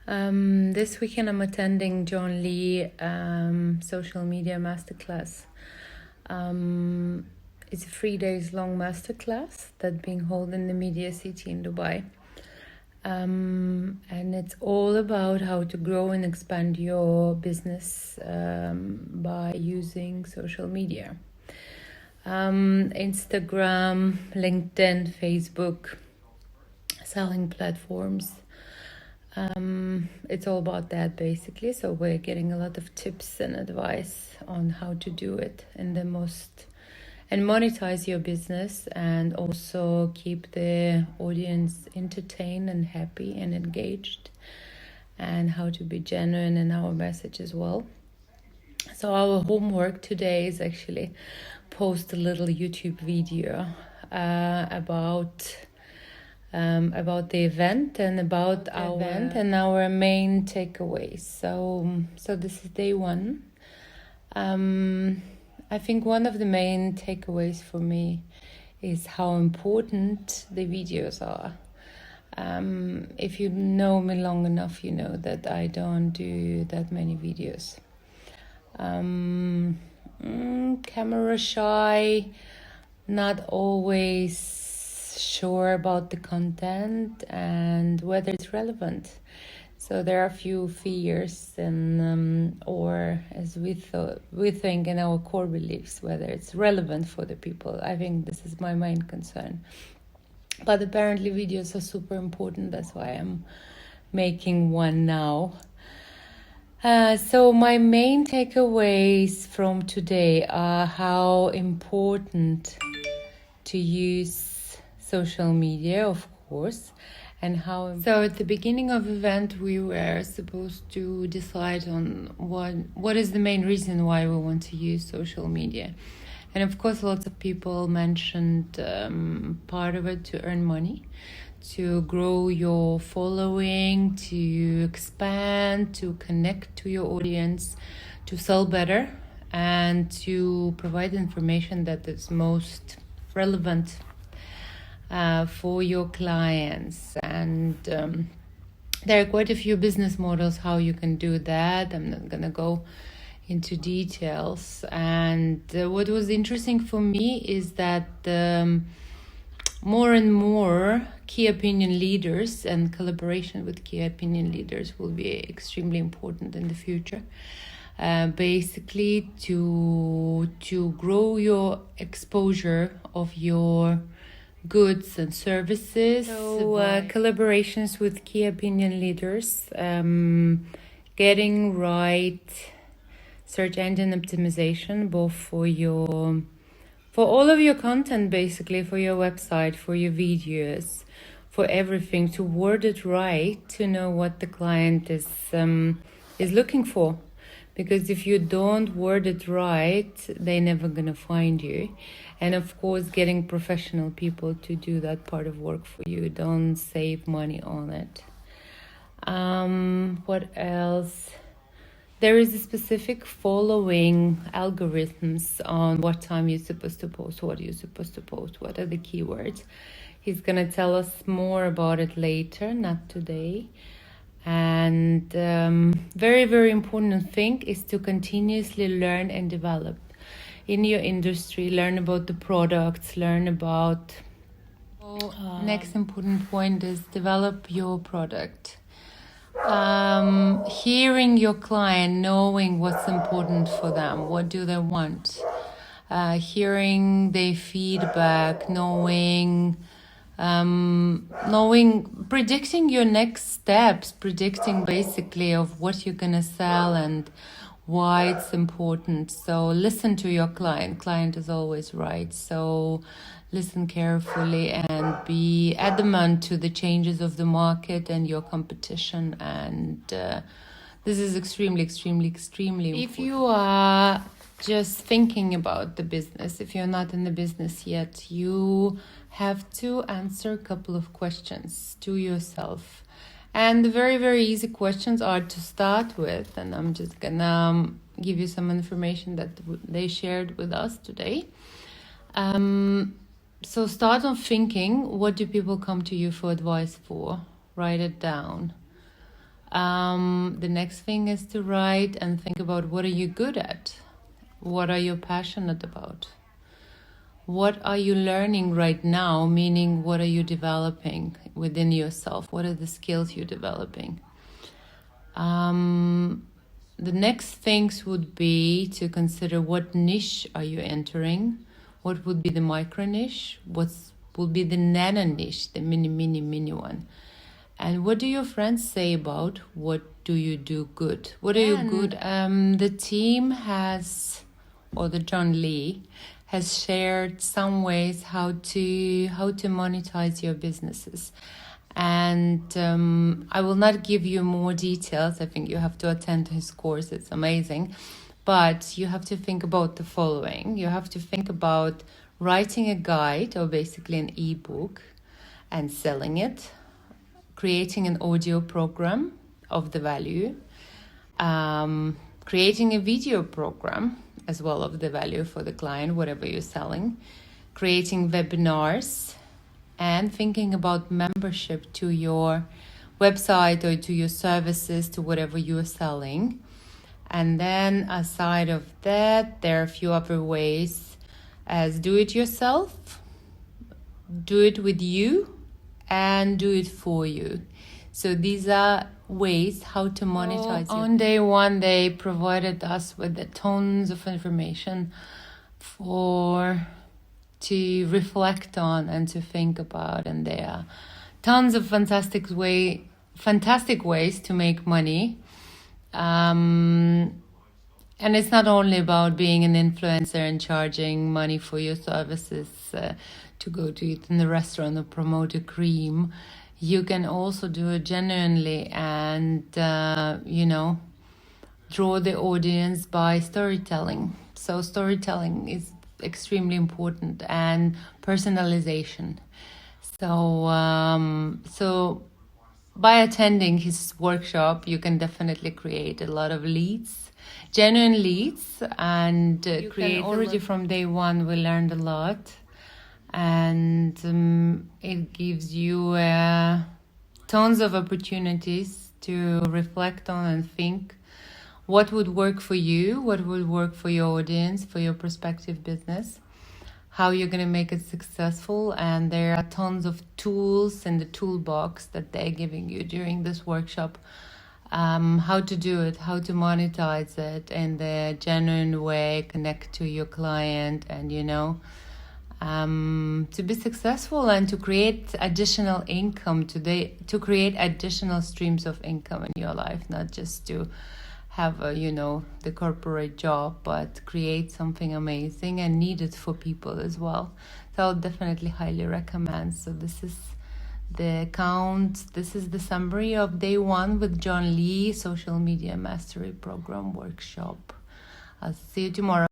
This weekend I'm attending John Lee social media masterclass. It's a 3 days long masterclass that's being held in the Media City in Dubai. And it's all about how to grow and expand your business by using social media. Instagram, LinkedIn, Facebook, selling platforms. It's all about that basically. So we're getting a lot of tips and advice on how to do it in the most and monetize your business and also keep the audience entertained and happy and engaged, and how to be genuine in our message as well. So our homework today is actually post a little YouTube video about the event and about our event and our main takeaways. So this is day one. I think one of the main takeaways for me is how important the videos are. If you know me long enough, you know that I don't do that many videos. Camera shy, not always sure about the content and whether it's relevant. So there are a few fears and or as we think in our core beliefs, whether it's relevant for the people. I think this is my main concern. But apparently videos are super important. That's why I'm making one now. So my main takeaways from today are how important to use social media, of course, and how. So at the beginning of the event, we were supposed to decide on what is the main reason why we want to use social media. And of course, lots of people mentioned part of it to earn money, to grow your following, to expand, to connect to your audience, to sell better, and to provide information that is most relevant for your clients. And there are quite a few business models how you can do that. I'm not gonna go into details. And what was interesting for me is that more and more key opinion leaders and collaboration with key opinion leaders will be extremely important in the future. Basically to grow your exposure of your goods and services. So collaborations with key opinion leaders, getting right search engine optimization, both for all of your content, basically, for your website, for your videos, for everything, to word it right, to know what the client is looking for. Because if you don't word it right, they're never gonna find you. And of course, getting professional people to do that part of work for you. Don't save money on it. What else? There is a specific following algorithms on what time you're supposed to post, what you're supposed to post, what are the keywords. He's going to tell us more about it later, not today. And very, very important thing is to continuously learn and develop in your industry, learn about the products, learn about... Next important point is develop your product. Hearing your client, knowing what's important for them, what do they want, hearing their feedback, knowing, predicting your next steps, predicting basically of what you're gonna sell and why it's important. So listen to your client. Client is always right. So listen carefully and be adamant to the changes of the market and your competition. And this is extremely, extremely, extremely important. If you are just thinking about the business, if you're not in the business yet, you have to answer a couple of questions to yourself. And the very, very easy questions are to start with. And I'm just gonna give you some information that they shared with us today. So start on thinking, what do people come to you for advice for? Write it down. The next thing is to write and think about what are you good at? What are you passionate about? What are you learning right now? Meaning, what are you developing within yourself? What are the skills you're developing? The next things would be to consider what niche are you entering? What would be the micro niche? What would be the nano niche, the mini one? And what do your friends say about what do you do good? What are you good? The team has, or the John Lee has shared some ways how to monetize your businesses. And I will not give you more details. I think you have to attend his course. It's amazing. But you have to think about the following. You have to think about writing a guide, or basically an ebook, and selling it, creating an audio program of the value, creating a video program as well of the value for the client, whatever you're selling, creating webinars, and thinking about membership to your website or to your services, to whatever you're selling. And then aside of that, there are a few other ways, as do it yourself, do it with you, and do it for you. So these are ways how to monetize. On day one, they provided us with tons of information to reflect on and to think about, and there are tons of fantastic ways to make money. And it's not only about being an influencer and charging money for your services, to go to eat in the restaurant or promote a cream. You can also do it genuinely and, draw the audience by storytelling. So storytelling is extremely important, and personalization. So by attending his workshop, you can definitely create a lot of leads, genuine leads, and create. Already from day one, we learned a lot. And it gives you tons of opportunities to reflect on and think what would work for you, what would work for your audience, for your prospective business, how you're going to make it successful. And there are tons of tools in the toolbox that they're giving you during this workshop, how to do it, how to monetize it in the genuine way, connect to your client, and to be successful and to create additional income to create additional streams of income in your life, not just to have the corporate job, but create something amazing and needed for people as well. So I'll definitely highly recommend. So this is the summary of day one with John Lee Social Media Mastery Program Workshop. I'll see you tomorrow.